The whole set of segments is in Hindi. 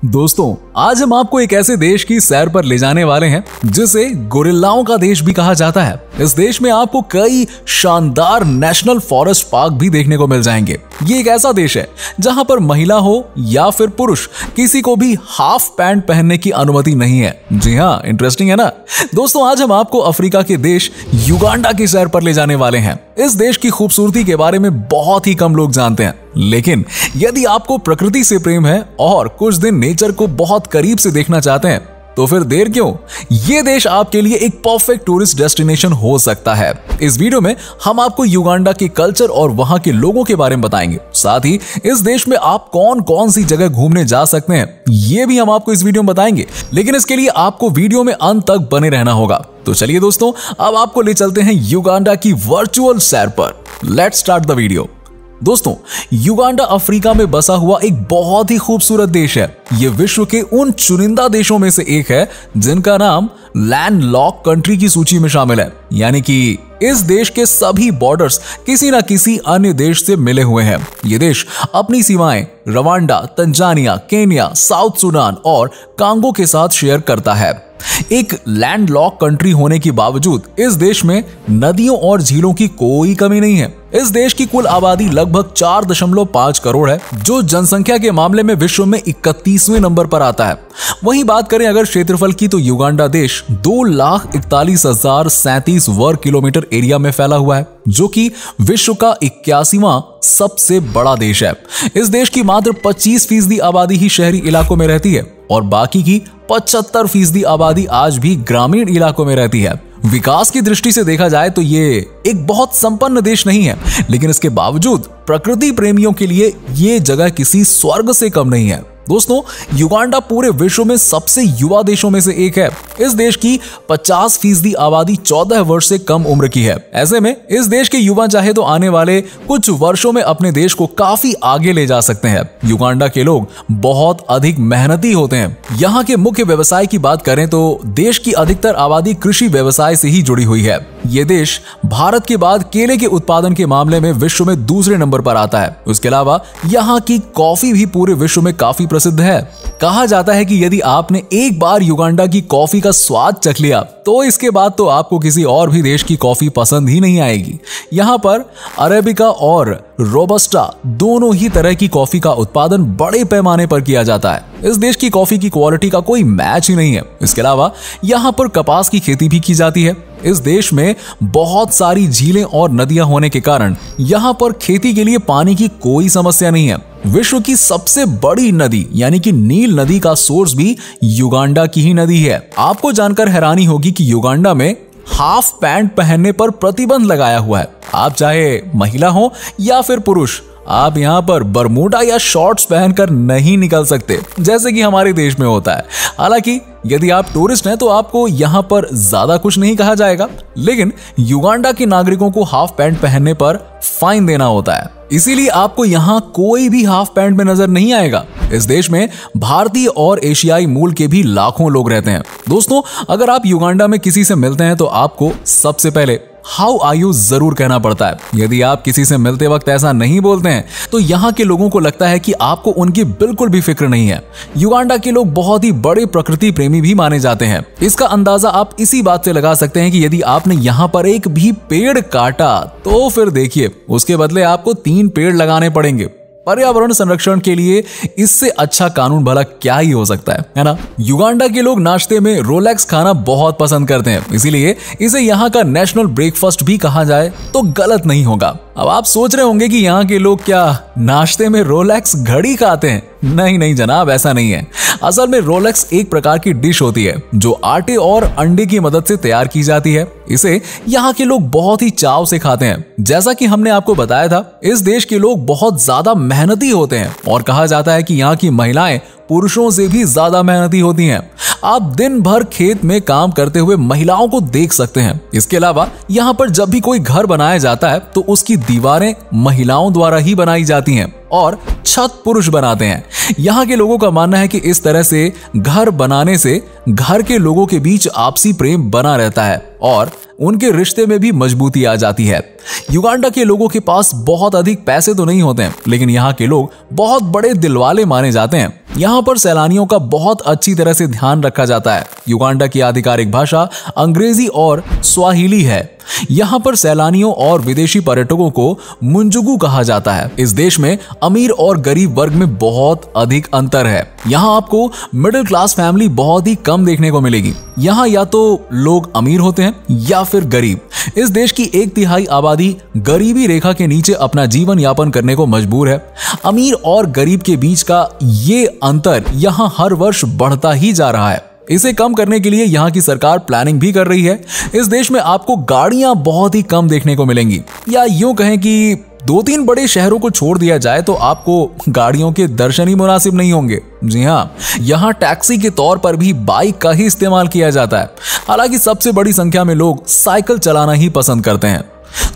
दोस्तों, आज हम आपको एक ऐसे देश की सैर पर ले जाने वाले हैं जिसे गोरिल्लाओं का देश भी कहा जाता है। इस देश में आपको कई शानदार नेशनल फॉरेस्ट पार्क भी देखने को मिल जाएंगे। ये एक ऐसा देश है जहां पर महिला हो या फिर पुरुष, किसी को भी हाफ पैंट पहनने की अनुमति नहीं है। जी हाँ, इंटरेस्टिंग है ना। दोस्तों, आज हम आपको अफ्रीका के देश युगांडा की सैर पर ले जाने वाले हैं। इस देश की खूबसूरती के बारे में बहुत ही कम लोग जानते हैं, लेकिन यदि आपको प्रकृति से प्रेम है और कुछ दिन नेचर को बहुत करीब से देखना चाहते हैं तो फिर देर क्यों, ये देश आपके लिए एक परफेक्ट टूरिस्ट डेस्टिनेशन हो सकता है। इस वीडियो में हम आपको युगांडा के कल्चर और वहां के लोगों के बारे में बताएंगे। साथ ही इस देश में आप कौन कौन सी जगह घूमने जा सकते हैं ये भी हम आपको इस वीडियो में बताएंगे, लेकिन इसके लिए आपको वीडियो में अंत तक बने रहना होगा। तो चलिए दोस्तों, अब आपको ले चलते हैं युगांडा की वर्चुअल सैर पर। Let's start the video. दोस्तों, युगांडा अफ्रीका में बसा हुआ एक बहुत ही खूबसूरत देश है। ये विश्व के उन चुनिंदा देशों में से एक है जिनका नाम लैंड लॉक कंट्री की सूची में शामिल है, यानी कि इस देश के सभी बॉर्डर्स किसी न किसी अन्य देश से मिले हुए हैं। ये देश अपनी सीमाएं Rwanda, Tanzania, Kenya, south Sudan और कांगो के साथ शेयर करता है। एक लैंड लॉक कंट्री होने के बावजूद इस देश में नदियों और झीलों की कोई कमी नहीं है। इस देश की कुल आबादी लगभग 4.5 करोड़ है, जो जनसंख्या के मामले में विश्व में 31वें नंबर पर आता है। वहीं बात करें अगर क्षेत्रफल की, तो युगांडा देश 2,41,037 वर्ग किलोमीटर एरिया में फैला हुआ है, जो कि विश्व का 81वां सबसे बड़ा देश है। इस देश की मात्र 25% आबादी ही शहरी इलाकों में रहती है और बाकी की 75% आबादी आज भी ग्रामीण इलाकों में रहती है। विकास की दृष्टि से देखा जाए तो ये एक बहुत संपन्न देश नहीं है, लेकिन इसके बावजूद प्रकृति प्रेमियों के लिए ये जगह किसी स्वर्ग से कम नहीं है। दोस्तों, युगांडा पूरे विश्व में सबसे युवा देशों में से एक है। इस देश की 50% आबादी 14 वर्ष से कम उम्र की है। ऐसे में इस देश के युवा चाहे तो आने वाले कुछ वर्षों में अपने देश को काफी आगे ले जा सकते हैं। युगांडा के लोग बहुत अधिक मेहनती होते हैं। यहाँ के मुख्य व्यवसाय की बात करें तो देश की अधिकतर आबादी कृषि व्यवसाय से ही जुड़ी हुई है। ये देश भारत के बाद केले के उत्पादन के मामले में विश्व में दूसरे नंबर पर आता है। उसके अलावा यहाँ की कॉफी भी पूरे विश्व में काफी प्रसिद्ध है। कहा जाता है कि यदि आपने एक बार युगांडा की कॉफी का स्वाद चख लिया तो इसके बाद तो आपको किसी और भी देश की कॉफी पसंद ही नहीं आएगी। यहाँ पर अरेबिका और रोबस्टा दोनों ही तरह की कॉफी का उत्पादन बड़े पैमाने पर किया जाता है। इस देश की कॉफी की क्वालिटी का कोई मैच ही नहीं है। इसके अलावा यहाँ पर कपास की खेती भी की जाती है। इस देश में बहुत सारी झीलें और नदियां होने के कारण यहाँ पर खेती के लिए पानी की कोई समस्या नहीं है। विश्व की सबसे बड़ी नदी यानी कि नील नदी का सोर्स भी युगांडा की ही नदी है। आपको जानकर हैरानी होगी कि युगांडा में हाफ पैंट पहनने पर प्रतिबंध लगाया हुआ है। आप चाहे महिला हो या फिर पुरुष, आप यहाँ पर बरमूडा या शॉर्ट्स पहनकर नहीं निकल सकते, जैसे कि हमारे देश में होता है। हालांकि यदि आप टूरिस्ट हैं तो आपको यहाँ पर ज्यादा कुछ नहीं कहा जाएगा, लेकिन युगांडा के नागरिकों को हाफ पैंट पहनने पर फाइन देना होता है। इसीलिए आपको यहाँ कोई भी हाफ पैंट में नजर नहीं आएगा। इस देश में भारतीय और एशियाई मूल के भी लाखों लोग रहते हैं। दोस्तों, अगर आप युगांडा में किसी से मिलते हैं तो आपको सबसे पहले हाउ आर यू जरूर कहना पड़ता है। यदि आप किसी से मिलते वक्त ऐसा नहीं बोलते हैं तो यहाँ के लोगों को लगता है कि आपको उनकी बिल्कुल भी फिक्र नहीं है। युगांडा के लोग बहुत ही बड़े प्रकृति प्रेमी भी माने जाते हैं। इसका अंदाजा आप इसी बात से लगा सकते हैं कि यदि आपने यहाँ पर एक भी पेड़ काटा तो फिर देखिए उसके बदले आपको 3 पेड़ लगाने पड़ेंगे। पर्यावरण संरक्षण के लिए इससे अच्छा कानून भला क्या ही हो सकता है ना। युगांडा के लोग नाश्ते में रोलेक्स खाना बहुत पसंद करते हैं, इसीलिए इसे यहाँ का नेशनल ब्रेकफास्ट भी कहा जाए तो गलत नहीं होगा। अब आप सोच रहे होंगे कि यहाँ के लोग क्या नाश्ते में रोलेक्स घड़ी खाते हैं? नहीं जनाब, ऐसा नहीं है। असल में रोलेक्स एक प्रकार की डिश होती है जो आटे और अंडे की मदद से तैयार की जाती है। इसे यहाँ के लोग बहुत ही चाव से खाते हैं। जैसा कि हमने आपको बताया था, इस देश के लोग बहुत ज्यादा मेहनती होते हैं और कहा जाता है कि यहाँ की महिलाएं पुरुषों से भी ज्यादा मेहनती होती हैं। आप दिन भर खेत में काम करते हुए महिलाओं को देख सकते हैं। इसके अलावा यहाँ पर जब भी कोई घर बनाया जाता है तो उसकी दीवारें महिलाओं द्वारा ही बनाई जाती हैं और छत पुरुष बनाते हैं। यहाँ के लोगों का मानना है कि इस तरह से घर बनाने से घर के लोगों के बीच आपसी प्रेम बना रहता है। और उनके रिश्ते में भी मजबूती आ जाती है। युगांडा के लोगों के पास बहुत अधिक पैसे तो नहीं होते हैं, लेकिन यहाँ के लोग बहुत बड़े दिलवाले माने जाते हैं। यहाँ पर सैलानियों का बहुत अच्छी तरह से ध्यान रखा जाता है। युगांडा की आधिकारिक भाषा अंग्रेजी और स्वाहिली है। यहाँ पर सैलानियों और विदेशी पर्यटकों को मुंजुगु कहा जाता है। इस देश में अमीर और गरीब वर्ग में बहुत अधिक अंतर है। यहाँ आपको मिडिल क्लास फैमिली बहुत ही कम देखने को मिलेगी। यहाँ या तो लोग अमीर होते हैं या फिर गरीब। इस देश की 1/3 आबादी गरीबी रेखा के नीचे अपना जीवन यापन करने को मजबूर है। अमीर और गरीब के बीच का ये अंतर यहाँ हर वर्ष बढ़ता ही जा रहा है। इसे कम करने के लिए यहाँ की सरकार प्लानिंग भी कर रही है। इस देश में आपको गाड़ियां बहुत ही कम देखने को मिलेंगी, या यूं कहें कि 2-3 बड़े शहरों को छोड़ दिया जाए तो आपको गाड़ियों के दर्शन ही मुनासिब नहीं होंगे। जी हाँ, यहाँ टैक्सी के तौर पर भी बाइक का ही इस्तेमाल किया जाता है। हालांकि सबसे बड़ी संख्या में लोग साइकिल चलाना ही पसंद करते हैं।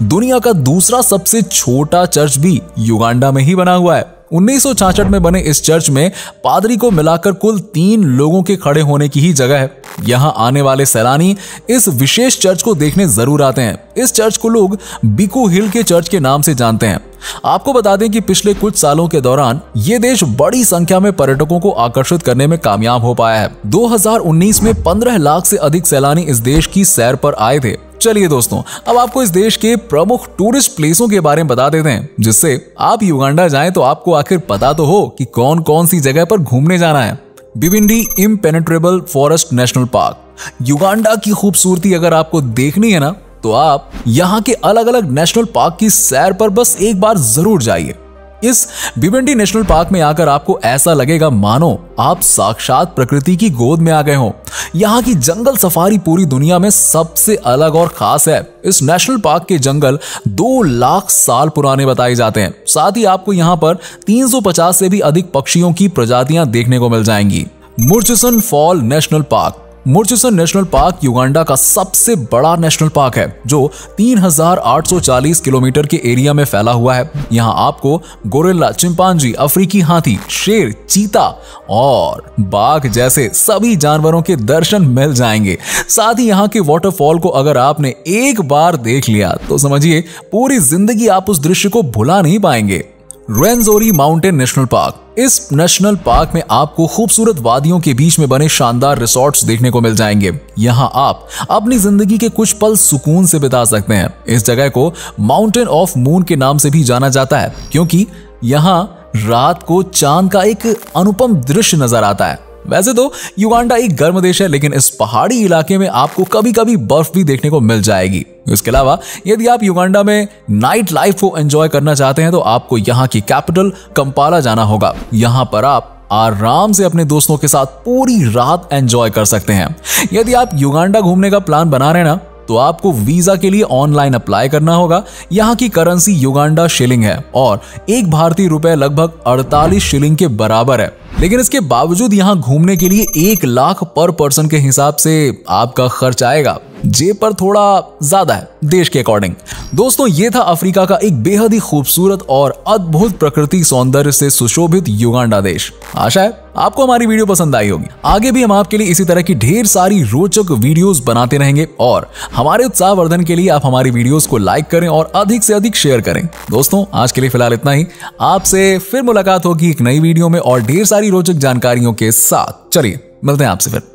दुनिया का दूसरा सबसे छोटा चर्च भी युगांडा में ही बना हुआ है। 1966 में बने इस चर्च में पादरी को मिलाकर कुल 3 लोगों के खड़े होने की ही जगह है। यहाँ आने वाले सैलानी इस विशेष चर्च को देखने जरूर आते हैं। इस चर्च को लोग बिकू हिल के चर्च के नाम से जानते हैं। आपको बता दें कि पिछले कुछ सालों के दौरान ये देश बड़ी संख्या में पर्यटकों को आकर्षित करने में कामयाब हो पाया है। 2019 में 15 लाख से अधिक सैलानी इस देश की सैर पर आए थे। चलिए दोस्तों, अब आपको इस देश के प्रमुख टूरिस्ट प्लेसों के बारे में बता देते हैं, जिससे आप युगांडा जाएं तो आपको आखिर पता तो हो कि कौन कौन सी जगह पर घूमने जाना है। Bwindi impenetrable forest national park. Uganda की खूबसूरती अगर आपको देखनी है ना, तो आप यहाँ के अलग अलग नेशनल पार्क की सैर पर बस एक बार जरूर जाइए। इस बिबिंडी नेशनल पार्क में आकर आपको ऐसा लगेगा मानो आप साक्षात प्रकृति की गोद में आ गए हो। यहाँ की जंगल सफारी पूरी दुनिया में सबसे अलग और खास है। इस नेशनल पार्क के जंगल 2 लाख साल पुराने बताए जाते हैं। साथ ही आपको यहाँ पर 350 से भी अधिक पक्षियों की प्रजातियां देखने को मिल जाएंगी। Murchison fall national park. Murchison national park Uganda का सबसे बड़ा नेशनल पार्क है, जो 3840 किलोमीटर के एरिया में फैला हुआ है। यहाँ आपको गोरिल्ला, चिंपांजी, अफ्रीकी हाथी, शेर, चीता और बाघ जैसे सभी जानवरों के दर्शन मिल जाएंगे। साथ ही यहाँ के वाटरफॉल को अगर आपने एक बार देख लिया तो समझिए पूरी जिंदगी आप उस दृश्य को भुला नहीं पाएंगे। रेंजोरी माउंटेन नेशनल पार्क। इस नेशनल पार्क में आपको खूबसूरत वादियों के बीच में बने शानदार रिसोर्ट्स देखने को मिल जाएंगे। यहाँ आप अपनी जिंदगी के कुछ पल सुकून से बिता सकते हैं। इस जगह को माउंटेन ऑफ मून के नाम से भी जाना जाता है, क्योंकि यहाँ रात को चांद का एक अनुपम दृश्य नजर आता है। वैसे तो युगांडा एक गर्म देश है, लेकिन इस पहाड़ी इलाके में आपको कभी कभी बर्फ भी देखने को मिल जाएगी। इसके अलावा यदि आप युगांडा में नाइट लाइफ को एंजॉय करना चाहते हैं तो आपको यहाँ की कैपिटल कंपाला जाना होगा। यहाँ पर आप आराम से अपने दोस्तों के साथ पूरी रात एंजॉय कर सकते हैं। यदि आप युगांडा घूमने का प्लान बना रहे हैं ना, तो आपको वीजा के लिए ऑनलाइन अप्लाई करना होगा। यहाँ की करेंसी युगांडा शिलिंग है और 1 भारतीय रुपए लगभग 48 शिलिंग के बराबर है। लेकिन इसके बावजूद यहाँ घूमने के लिए 1 लाख पर पर्सन के हिसाब से आपका खर्च आएगा। जेब पर थोड़ा ज्यादा है देश के अकॉर्डिंग। दोस्तों, ये था अफ्रीका का एक बेहद ही खूबसूरत और अद्भुत प्रकृति सौंदर्य से सुशोभित युगांडा देश। आशा है आपको हमारी वीडियो पसंद आई होगी। आगे भी हम आपके लिए इसी तरह की ढेर सारी रोचक वीडियोस बनाते रहेंगे और हमारे उत्साहवर्धन के लिए आप हमारी वीडियोस को लाइक करें और अधिक से अधिक शेयर करें। दोस्तों, आज के लिए फिलहाल इतना ही। आपसे फिर मुलाकात होगी एक नई वीडियो में और ढेर सारी रोचक जानकारियों के साथ। चलिए मिलते हैं आपसे फिर।